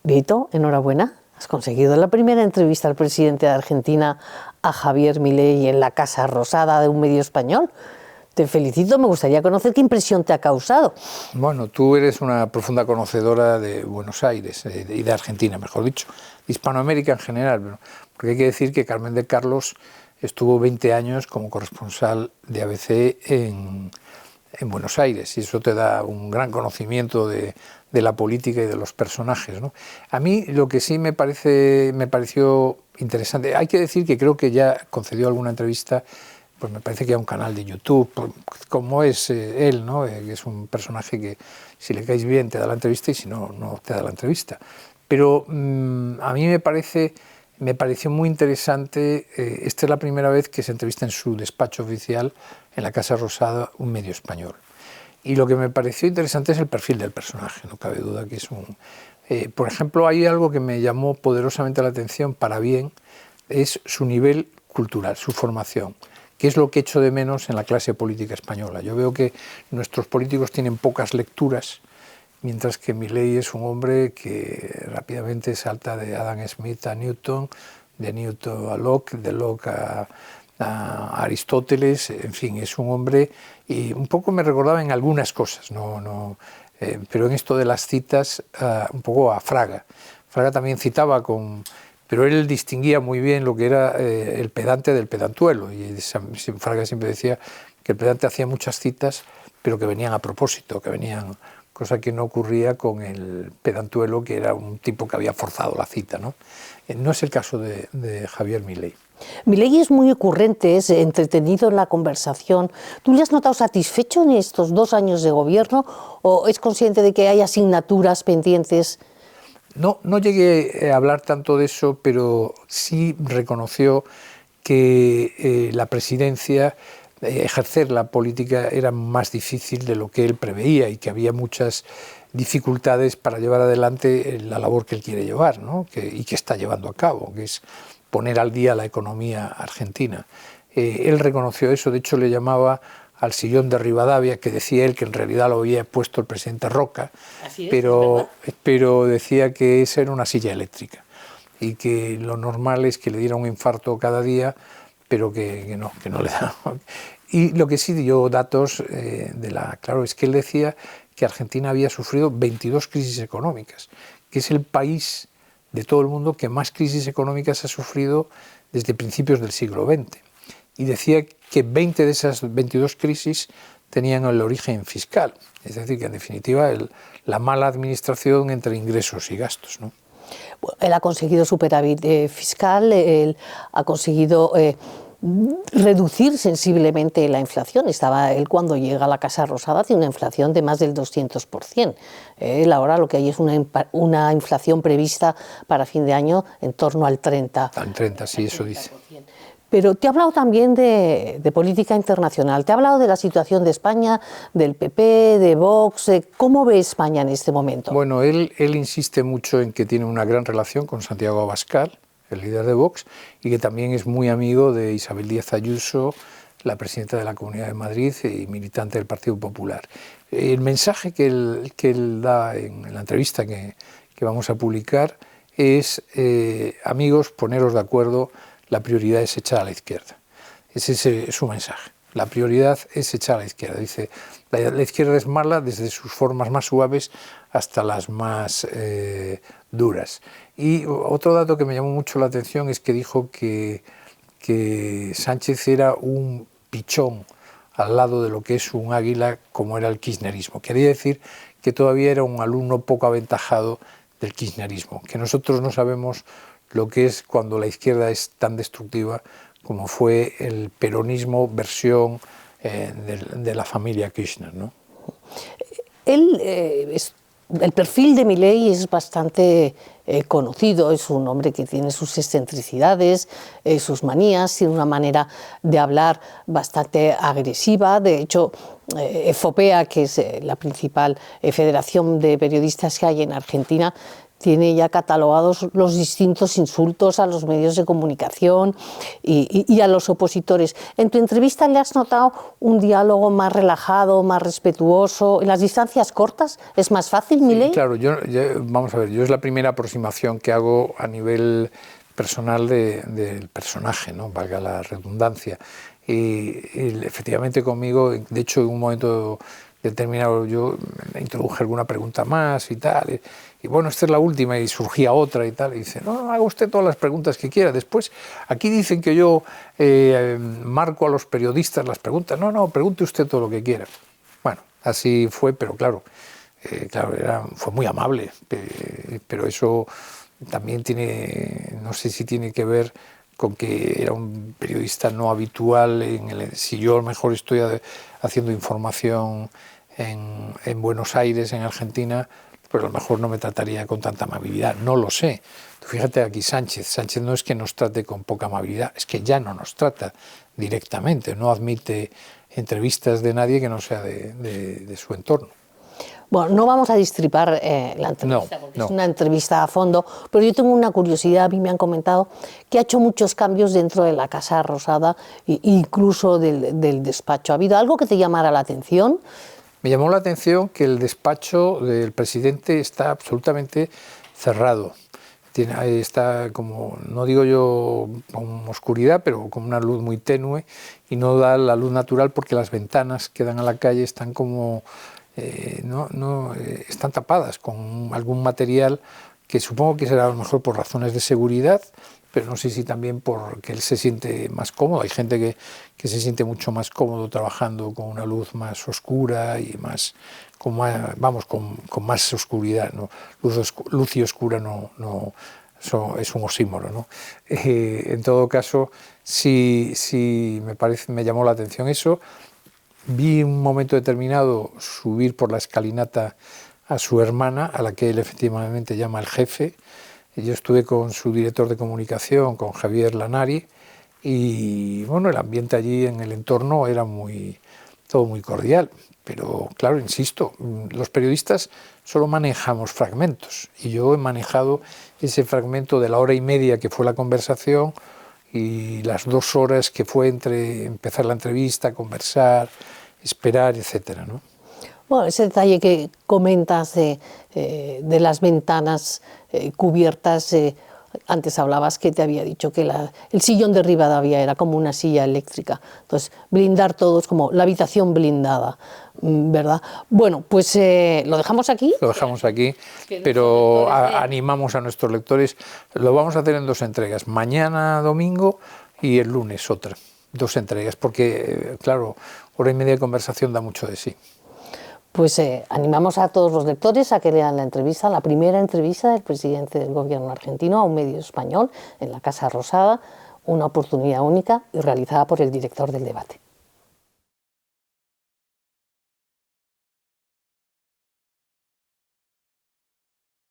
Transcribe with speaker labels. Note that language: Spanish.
Speaker 1: Vito, enhorabuena. Has conseguido la primera entrevista al presidente de Argentina, a Javier Milei, en la Casa Rosada de un medio español. Te felicito, me gustaría conocer qué impresión te ha causado.
Speaker 2: Bueno, tú eres una profunda conocedora de Buenos Aires y de Argentina, mejor dicho, de Hispanoamérica en general, porque hay que decir que Carmen de Carlos estuvo 20 años como corresponsal de ABC en Buenos Aires, y eso te da un gran conocimiento de la política y de los personajes, ¿no? A mí lo que sí me pareció interesante, hay que decir que creo que ya concedió alguna entrevista, pues me parece que a un canal de YouTube, como es él, ¿no? Que es un personaje que si le caes bien te da la entrevista y si no, no te da la entrevista. Pero a mí me pareció muy interesante, esta es la primera vez que se entrevista en su despacho oficial, en la Casa Rosada, un medio español. Y lo que me pareció interesante es el perfil del personaje, no cabe duda que es un... por ejemplo, hay algo que me llamó poderosamente la atención, para bien, es su nivel cultural, su formación, que es lo que echo de menos en la clase política española. Yo veo que nuestros políticos tienen pocas lecturas, mientras que Milei es un hombre que rápidamente salta de Adam Smith a Newton, de Newton a Locke, de Locke a Aristóteles, en fin, es un hombre, y un poco me recordaba en algunas cosas, pero en esto de las citas, un poco a Fraga. Fraga también citaba pero él distinguía muy bien lo que era el pedante del pedantuelo, y Fraga siempre decía que el pedante hacía muchas citas, pero que venían a propósito, cosa que no ocurría con el pedantuelo, que era un tipo que había forzado la cita, ¿no? No es el caso de Javier Milei.
Speaker 1: Milei es muy ocurrente, es entretenido en la conversación. ¿Tú le has notado satisfecho en estos 2 años de gobierno o es consciente de que hay asignaturas pendientes?
Speaker 2: No llegué a hablar tanto de eso, pero sí reconoció que la presidencia, ejercer la política era más difícil de lo que él preveía y que había muchas dificultades para llevar adelante la labor que él quiere llevar, ¿no? y que está llevando a cabo, que es poner al día la economía argentina. Él reconoció eso, de hecho le llamaba al sillón de Rivadavia, que decía él que en realidad lo había puesto el presidente Roca, pero decía que esa era una silla eléctrica y que lo normal es que le diera un infarto cada día, pero que no le da. Y lo que sí dio datos claro, es que él decía que Argentina había sufrido 22 crisis económicas, que es el país de todo el mundo que más crisis económicas ha sufrido desde principios del siglo XX. Y decía que 20 de esas 22 crisis tenían el origen fiscal, es decir, que en definitiva la mala administración entre ingresos y gastos, ¿no?
Speaker 1: Él ha conseguido superávit fiscal, él ha conseguido reducir sensiblemente la inflación. Él cuando llega a la Casa Rosada tiene una inflación de más del 200%. Él ahora lo que hay es una inflación prevista para fin de año en torno al 30%.
Speaker 2: Al 30%, sí, eso dice.
Speaker 1: Pero te ha hablado también de política internacional, te ha hablado de la situación de España, del PP, de Vox. ¿Cómo ve España en este momento?
Speaker 2: Bueno, él insiste mucho en que tiene una gran relación con Santiago Abascal, el líder de Vox, y que también es muy amigo de Isabel Díaz Ayuso, la presidenta de la Comunidad de Madrid y militante del Partido Popular. El mensaje que él da en la entrevista que vamos a publicar es, amigos, poneros de acuerdo, la prioridad es echar a la izquierda. Ese es su mensaje. La prioridad es echar a la izquierda. Dice, la izquierda es mala desde sus formas más suaves hasta las más duras. Y otro dato que me llamó mucho la atención es que dijo que Sánchez era un pichón al lado de lo que es un águila como era el kirchnerismo. Quería decir que todavía era un alumno poco aventajado del kirchnerismo, que nosotros no sabemos lo que es cuando la izquierda es tan destructiva como fue el peronismo versión de la familia Kirchner, ¿no?
Speaker 1: El perfil de Milei es bastante conocido, es un hombre que tiene sus excentricidades, sus manías, tiene una manera de hablar bastante agresiva. De hecho, FOPEA, que es la principal federación de periodistas que hay en Argentina, tiene ya catalogados los distintos insultos a los medios de comunicación y a los opositores. ¿En tu entrevista le has notado un diálogo más relajado, más respetuoso? ¿En las distancias cortas es más fácil, Milei?
Speaker 2: Sí, claro, vamos a ver, yo es la primera aproximación que hago a nivel personal del personaje, ¿no? Valga la redundancia. Y efectivamente conmigo, de hecho, en un momento determinado yo introduje alguna pregunta más y tal, y bueno, esta es la última, y surgía otra y tal, y dice, no, haga usted todas las preguntas que quiera. Después, aquí dicen que yo marco a los periodistas las preguntas. No, pregunte usted todo lo que quiera. Bueno, así fue, pero claro, fue muy amable, pero eso también tiene, no sé si tiene que ver con que era un periodista no habitual. Si yo a lo mejor estoy haciendo información en Buenos Aires, en Argentina, pues a lo mejor no me trataría con tanta amabilidad, no lo sé. Fíjate aquí Sánchez no es que nos trate con poca amabilidad, es que ya no nos trata directamente, no admite entrevistas de nadie que no sea de su entorno.
Speaker 1: Bueno, no vamos a destripar la entrevista, porque es una entrevista a fondo, pero yo tengo una curiosidad. A mí me han comentado que ha hecho muchos cambios dentro de la Casa Rosada, incluso del despacho. ¿Ha habido algo que te llamara la atención?
Speaker 2: Me llamó la atención que el despacho del presidente está absolutamente cerrado. Está como, no digo yo con oscuridad, pero con una luz muy tenue, y no da la luz natural porque las ventanas que dan a la calle están como... están tapadas con algún material que supongo que será a lo mejor por razones de seguridad, pero no sé si también porque él se siente más cómodo. Hay gente que se siente mucho más cómodo trabajando con una luz más oscura y más, con más oscuridad, ¿no? Luz y oscura es un oxímoro, ¿no? En todo caso, sí me llamó la atención eso. Vi en un momento determinado subir por la escalinata a su hermana, a la que él efectivamente llama el jefe. Yo estuve con su director de comunicación, con Javier Lanari, y bueno, el ambiente allí en el entorno era todo muy cordial. Pero claro, insisto, los periodistas solo manejamos fragmentos, y yo he manejado ese fragmento de la hora y media que fue la conversación y las 2 horas que fue entre empezar la entrevista, conversar, esperar, etcétera, ¿no?
Speaker 1: Bueno, ese detalle que comentas de las ventanas cubiertas, antes hablabas que te había dicho que el sillón de Rivadavia era como una silla eléctrica. Entonces, blindar todo es como la habitación blindada, ¿verdad? Bueno, pues lo dejamos aquí.
Speaker 2: Lo dejamos aquí, pero animamos a nuestros lectores. Lo vamos a hacer en 2 entregas, mañana domingo y el lunes otra. 2 entregas, porque claro, hora y media de conversación da mucho de sí.
Speaker 1: Pues animamos a todos los lectores a que lean la entrevista, la primera entrevista del presidente del gobierno argentino a un medio español en la Casa Rosada, una oportunidad única y realizada por el director del debate.